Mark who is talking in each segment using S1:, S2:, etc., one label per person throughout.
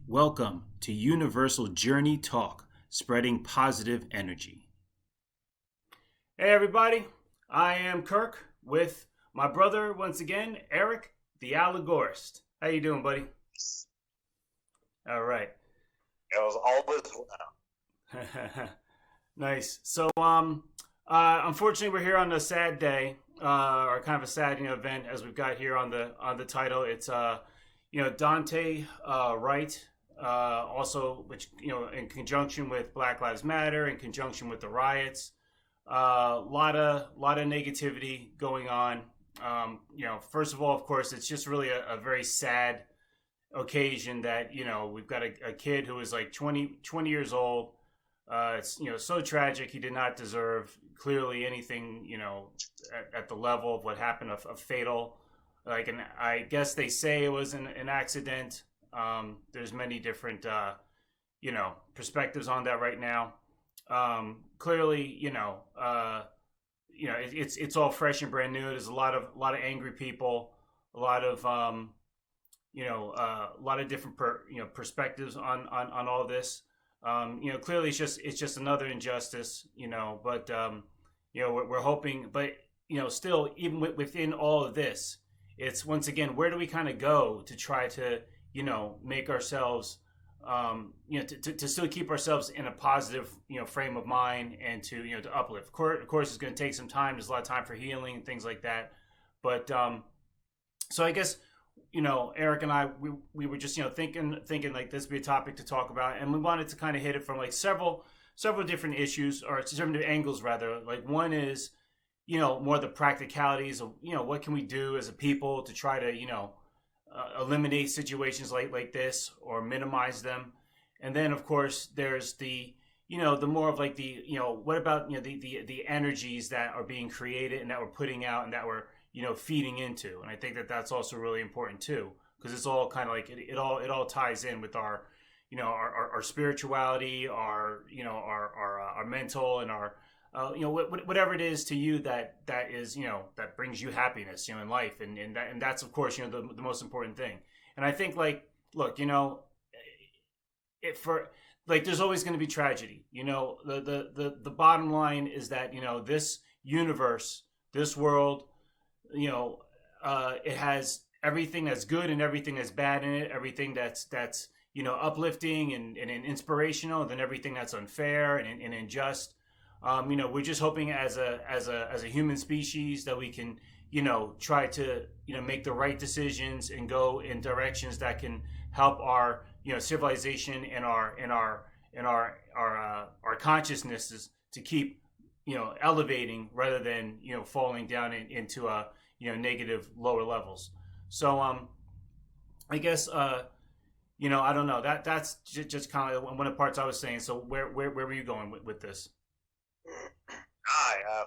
S1: Welcome to Universal Journey Talk, spreading positive energy. Hey everybody, I am Kirk with my brother once again, Eric, the Allegorist. How you doing, buddy? All right.
S2: It was always
S1: Nice. So, unfortunately, we're here on a sad day, or kind of a sad, event, as we've got here on the title. It's Daunte Wright, also, which in conjunction with Black Lives Matter, in conjunction with the riots, lot of negativity going on. First of all, of course, it's just really a very sad occasion that we've got a kid who is like 20 years old. It's so tragic. He did not deserve clearly anything at the level of what happened, a fatal, like, and I guess they say it was an accident. There's many different perspectives on that right now. Clearly, it's all fresh and brand new. There's a lot of angry people, a lot of a lot of different perspectives on all this. Clearly it's just another injustice, but we're hoping, but still, even within all of this, it's once again, where do we kind of go to try to make ourselves to still keep ourselves in a positive frame of mind, and to uplift. Of course it's going to take some time. There's a lot of time for healing and things like that, but so I guess Eric and I, we were just thinking like this would be a topic to talk about, and we wanted to kind of hit it from like several different issues, or several different angles rather. Like, one is more the practicalities of what can we do as a people to try to eliminate situations like this or minimize them. And then of course there's the the more of like the what about the energies that are being created and that we're putting out and that we're feeding into. And I think that that's also really important too, because it's all kind of like it all ties in with our our spirituality, our our mental, and our whatever it is to you that is that brings you happiness in life, and that's of course the most important thing. And I think, like, look, it for like, there's always going to be tragedy. The bottom line is that this universe, this world, it has everything that's good and everything that's bad in it, everything that's uplifting and inspirational, and then everything that's unfair and unjust. We're just hoping as a human species that we can try to make the right decisions and go in directions that can help our civilization and our consciousnesses to keep elevating, rather than falling down into a negative lower levels. So I guess I don't know, that's just kind of one of the parts I was saying. So where were you going with this?
S2: Hi.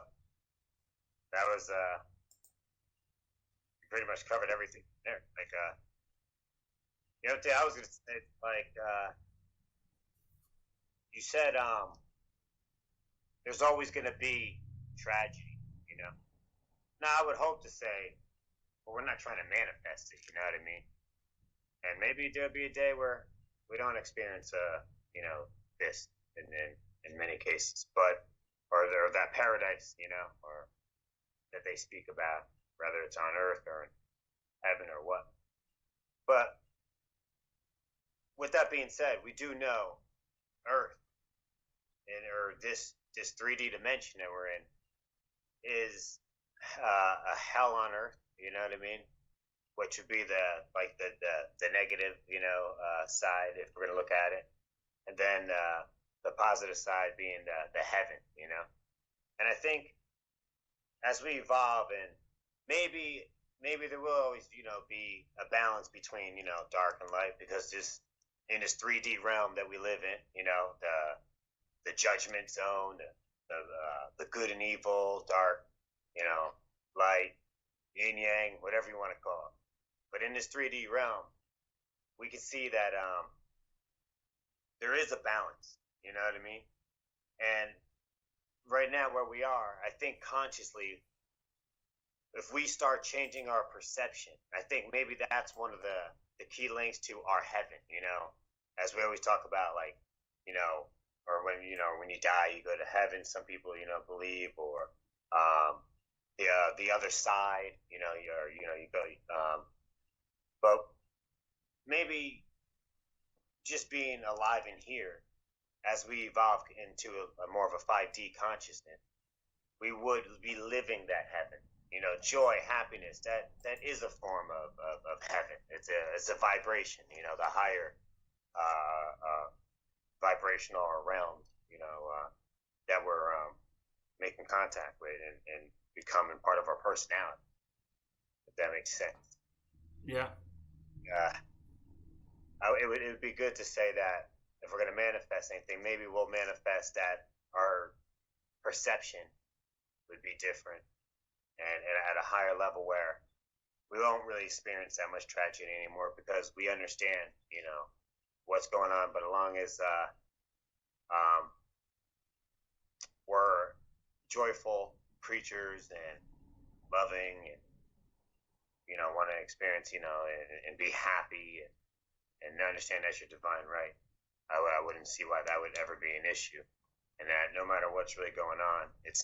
S2: That was you pretty much covered everything there. Like I was gonna say, like, you said, there's always gonna be tragedy. Now I would hope to say, well, we're not trying to manifest it. You know what I mean? And maybe there'll be a day where we don't experience this in many cases, but or that paradise, or that they speak about, whether it's on earth or in heaven or what. But with that being said, we do know Earth, or this 3D dimension that we're in, is a hell on Earth. You know what I mean? Which would be the negative, side, if we're gonna look at it, and then the positive side being the heaven. And I think as we evolve, and maybe there will always be a balance between dark and light, because just in this 3D realm that we live in, the judgment zone, the good and evil, dark, light, yin yang, whatever you want to call it. But in this 3D realm, we can see that there is a balance. You know what I mean? And right now, where we are, I think consciously, if we start changing our perception, I think maybe that's one of the key links to our heaven. as we always talk about, like, or when you die, you go to heaven. Some people, believe, or the other side, you go, but maybe just being alive in here, as we evolve into a more of a 5D consciousness, we would be living that heaven. Joy, happiness. That is a form of heaven. It's a vibration. The higher vibrational realm. That we're making contact with and becoming part of our personality. If that makes sense.
S1: Yeah.
S2: It would be good to say that if we're going to manifest anything, maybe we'll manifest that our perception would be different, and at a higher level where we won't really experience that much tragedy anymore, because we understand, what's going on. But as long as we're joyful creatures and loving, and want to experience, and be happy, and understand that's your divine right, I wouldn't see why that would ever be an issue. And that no matter what's really going on, it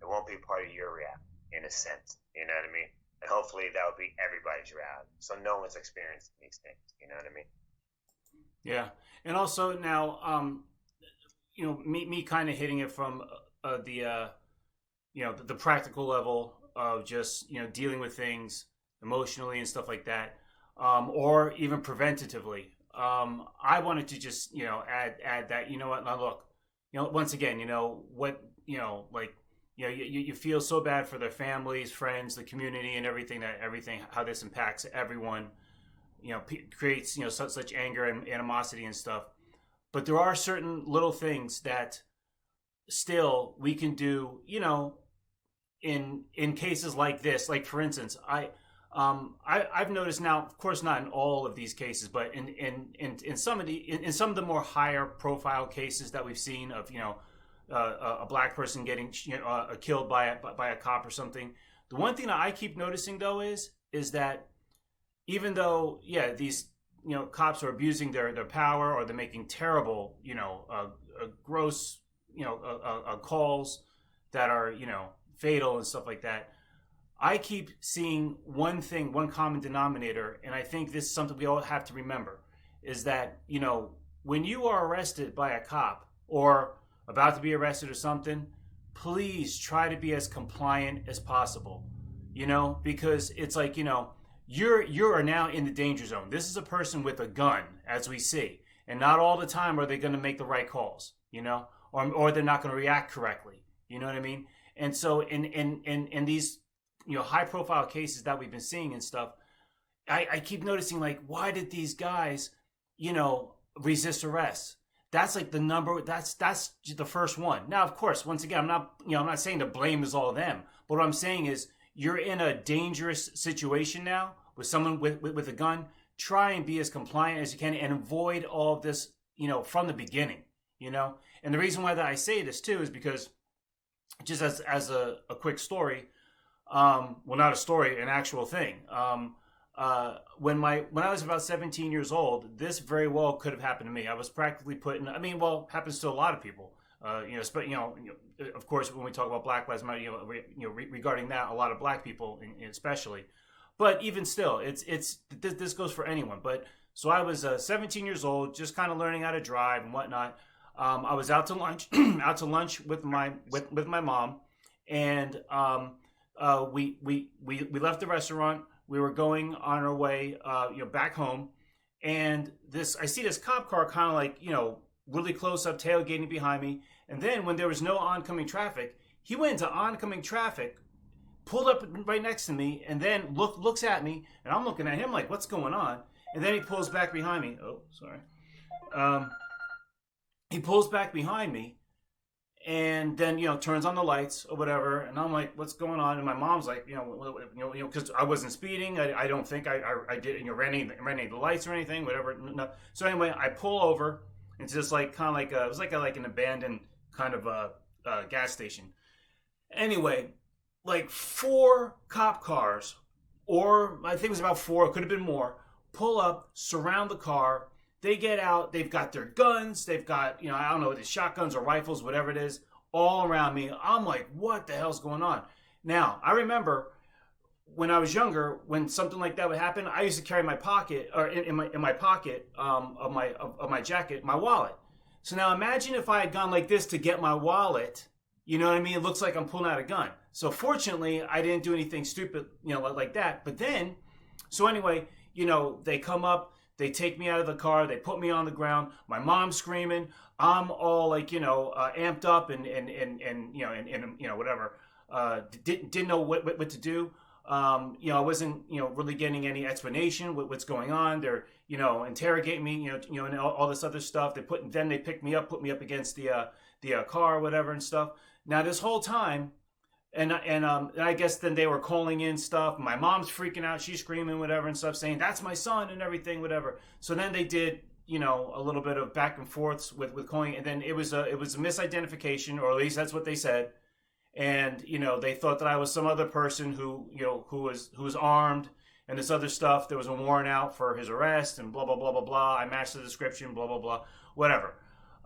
S2: won't be part of your reality, in a sense. You know what I mean? And hopefully that would be everybody's reality, so no one's experiencing these things. You know what I mean?
S1: Yeah. And also now, me kind of hitting it from the practical level of just, dealing with things emotionally and stuff like that, or even preventatively. I wanted to just, add that, now look, once again, you feel so bad for their families, friends, the community, and everything, how this impacts everyone, creates, such anger and animosity and stuff. But there are certain little things that still we can do, in cases like this. Like, for instance, I've noticed now, of course, not in all of these cases, but in some of the more higher profile cases that we've seen of, a black person getting killed by a cop or something. The one thing that I keep noticing, though, is that even though, these cops are abusing their power, or they're making terrible, gross, calls that are, fatal and stuff like that, I keep seeing one common denominator, and I think this is something we all have to remember, is that, when you are arrested by a cop or about to be arrested or something, please try to be as compliant as possible, because it's like, you are now in the danger zone. This is a person with a gun, as we see, and not all the time are they going to make the right calls, or they're not going to react correctly. You know what I mean? And so in these, high profile cases that we've been seeing and stuff, I keep noticing, like, why did these guys, resist arrest? That's like that's the first one. Now, of course, once again, I'm not saying the blame is all them, but what I'm saying is, you're in a dangerous situation now with someone with a gun. Try and be as compliant as you can and avoid all of this, from the beginning, And the reason why that I say this too is because, just as a quick story, well, not a story, an actual thing. When I was about 17 years old, this very well could have happened to me. I was practically put in. Happens to a lot of people. Of course, when we talk about Black Lives Matter, regarding that, a lot of Black people, especially. But even still, this goes for anyone. But so I was 17 years old, just kind of learning how to drive and whatnot. I was out to lunch, with my mom, and we left the restaurant. We were going on our way, back home, and I see this cop car kind of like, really close up, tailgating behind me. And then when there was no oncoming traffic, he went into oncoming traffic, pulled up right next to me, and then looks at me, and I'm looking at him like, what's going on? And then he pulls back behind me. Oh, sorry. He pulls back behind me, and then, turns on the lights or whatever. And I'm like, what's going on? And my mom's like, because I wasn't speeding. I don't think I did, ran any of the lights or anything, whatever. No. So anyway, I pull over into this, like, kind of like it was like an abandoned kind of gas station. Anyway, like 4 cop cars, or I think it was about 4, it could have been more, pull up, surround the car. they get out, they've got their guns, they've got, I don't know, the shotguns or rifles, whatever it is, all around me. I'm like, what the hell's going on? Now, I remember when I was younger, when something like that would happen, I used to carry my pocket, or in my pocket of my jacket, my wallet. So now imagine if I had gone like this to get my wallet. You know what I mean? It looks like I'm pulling out a gun. So fortunately, I didn't do anything stupid, like that. But then, so anyway, they come up, they take me out of the car, they put me on the ground. My mom's screaming. I'm all like, amped up and whatever. Didn't know what to do. I wasn't, really getting any explanation with what's going on. They're, interrogating me, and all this other stuff. Then they picked me up, put me up against the car or whatever and stuff. Now this whole time, and I guess then they were calling in stuff. My mom's freaking out, she's screaming, whatever and stuff, saying that's my son and everything, whatever. So then they did, a little bit of back and forths with calling, and then it was a misidentification, or at least that's what they said. And they thought that I was some other person who was armed and this other stuff. There was a warrant out for his arrest and blah blah blah blah blah. I matched the description, blah blah blah, whatever.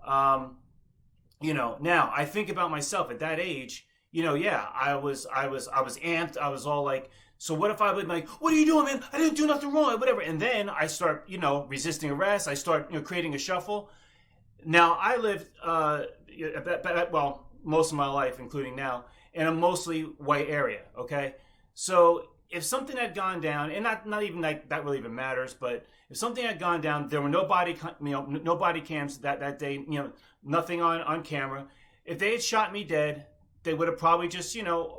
S1: Now I think about myself at that age. Yeah, I was amped. I was all like, so what if I would like, what are you doing, man? I didn't do nothing wrong, whatever. And then I start, resisting arrest. I start, creating a shuffle. Now I lived, most of my life, including now, in a mostly white area. Okay, so if something had gone down, and not even like that really even matters, but if something had gone down, there were no body cams that day. Nothing on camera. If they had shot me dead, they would have probably just,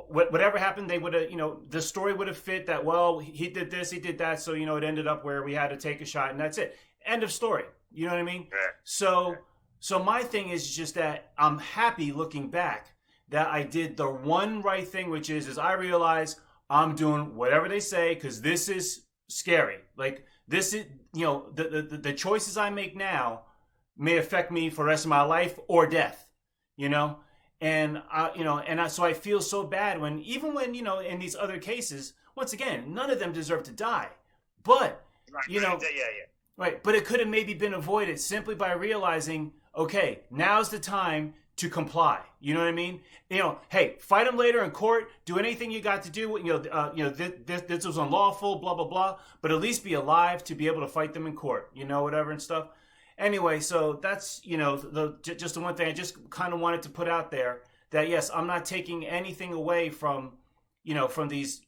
S1: whatever happened, they would have, the story would have fit that, well, he did this, he did that, so, it ended up where we had to take a shot, and that's it. End of story. You know what I mean? So my thing is just that I'm happy looking back that I did the one right thing, which is I realize I'm doing whatever they say, because this is scary. Like, this is, the choices I make now may affect me for the rest of my life or death, And so I feel so bad when in these other cases, once again, none of them deserve to die. But, right, but it could have maybe been avoided simply by realizing, okay, now's the time to comply. You know what I mean? Hey, fight them later in court. Do anything you got to do. This was unlawful, blah, blah, blah. But at least be alive to be able to fight them in court, whatever and stuff. Anyway, so that's, just the one thing I just kind of wanted to put out there, that yes, I'm not taking anything away from these,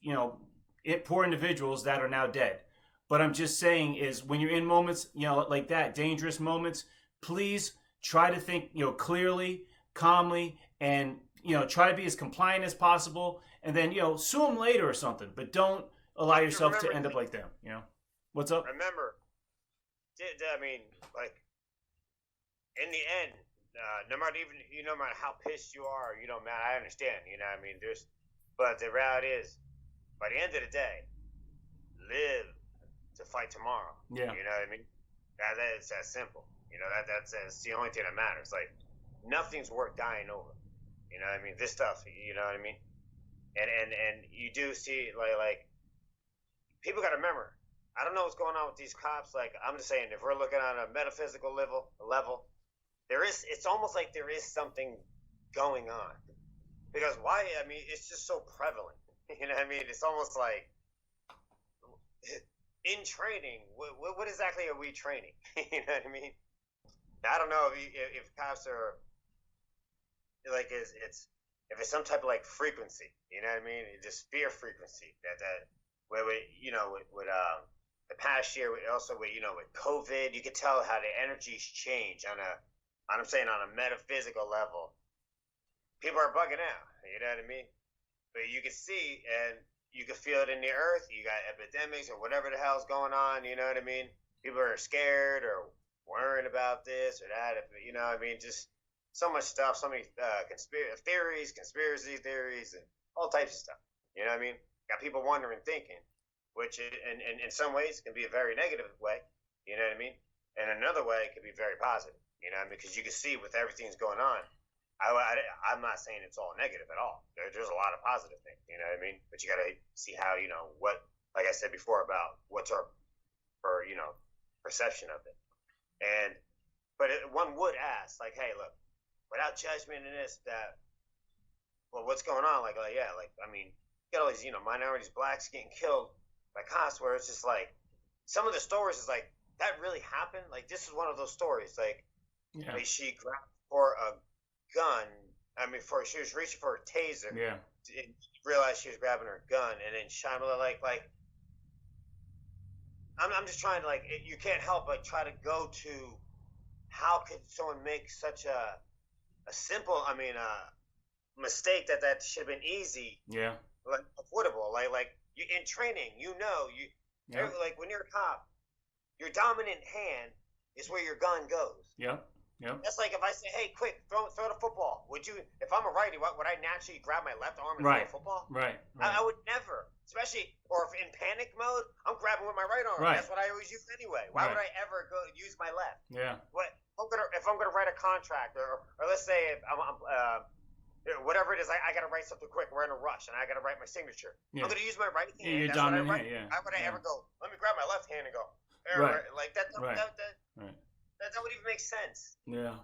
S1: poor individuals that are now dead. But I'm just saying is when you're in moments, like that, dangerous moments, please try to think, clearly, calmly, and, try to be as compliant as possible. And then, sue them later or something. But don't allow yourself to end up like them, What's up?
S2: Remember, in the end, no matter how pissed you are, man, I understand, but the reality is, by the end of the day, live to fight tomorrow.
S1: Yeah.
S2: You know what I mean? It's that simple. That's the only thing that matters. Like, nothing's worth dying over. You know what I mean? This stuff, you know what I mean? And you do see, like people got to remember, I don't know what's going on with these cops. Like, I'm just saying, if we're looking on a metaphysical level, it's almost like there is something going on. Because why? I mean, it's just so prevalent. You know what I mean? It's almost like, in training, what exactly are we training? You know what I mean? I don't know if cops are, like, if it's some type of, like, frequency. You know what I mean? Just fear frequency. Where with the past year, also with COVID, you could tell how the energies change on a metaphysical level. People are bugging out, you know what I mean? But you can see, and you can feel it in the earth. You got epidemics or whatever the hell's going on, you know what I mean? People are scared or worrying about this or that, just so much stuff, so many conspiracy theories, and all types of stuff, you know what I mean? Got people wondering, thinking, which in some ways can be a very negative way, you know what I mean? And another way it can be very positive, because you can see with everything's going on. I'm not saying it's all negative at all. There's a lot of positive things, you know what I mean? But you got to see how, what, like I said before, about what's our perception of it. And one would ask, like, hey, look, without judgment in this, that, well, what's going on? Like, yeah, like, I mean, you get all these, minorities, blacks getting killed by cops, where it's just like, some of the stories is like, that really happened? Like, this is one of those stories. Like,
S1: Yeah.
S2: like she grabbed for a gun. I mean, she was reaching for a taser.
S1: Yeah.
S2: And realized she was grabbing her gun, and then shot her like. I'm just trying to, like, you can't help but try to go to how could someone make such a simple, mistake that should have been easy,
S1: Yeah.
S2: like avoidable, like you in training,
S1: Yeah.
S2: like when you're a cop, your dominant hand is where your gun goes.
S1: Yeah. Yeah.
S2: That's like if I say, hey, quick, throw the football. Would you, if I'm a righty, would I naturally grab my left arm and
S1: Right.
S2: throw a football?
S1: Right.
S2: I would never, especially, or if in panic mode, I'm grabbing with my right arm.
S1: Right.
S2: That's what I always use anyway. Why would I ever go use my left?
S1: Yeah.
S2: What if I'm gonna write a contract, or let's say if whatever it is, I gotta write something quick. We're in a rush, and I gotta write my signature.
S1: Yeah.
S2: I'm gonna use my right hand.
S1: Yeah, your
S2: That's what I
S1: dominant
S2: write.
S1: hand, yeah.
S2: Why would I ever go? Let me grab my left hand and go.
S1: Right.
S2: Like that.
S1: Right.
S2: That would even make sense.
S1: Yeah.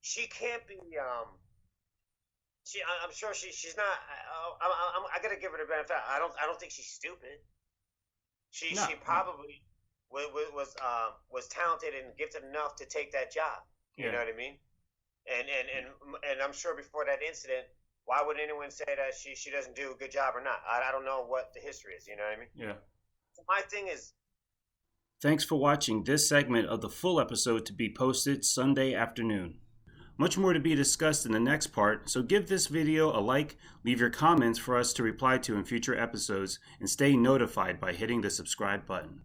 S2: She can't be. I'm sure she's not. I gotta give her the benefit. I don't think she's stupid. She probably was talented and gifted enough to take that job. You know what I mean? And I'm sure before that incident, why would anyone say that she doesn't do a good job or not? I don't know what the history is. You know what I mean?
S1: Yeah.
S2: So my thing is.
S1: Thanks for watching this segment of the full episode to be posted Sunday afternoon. Much more to be discussed in the next part, so give this video a like, leave your comments for us to reply to in future episodes, and stay notified by hitting the subscribe button.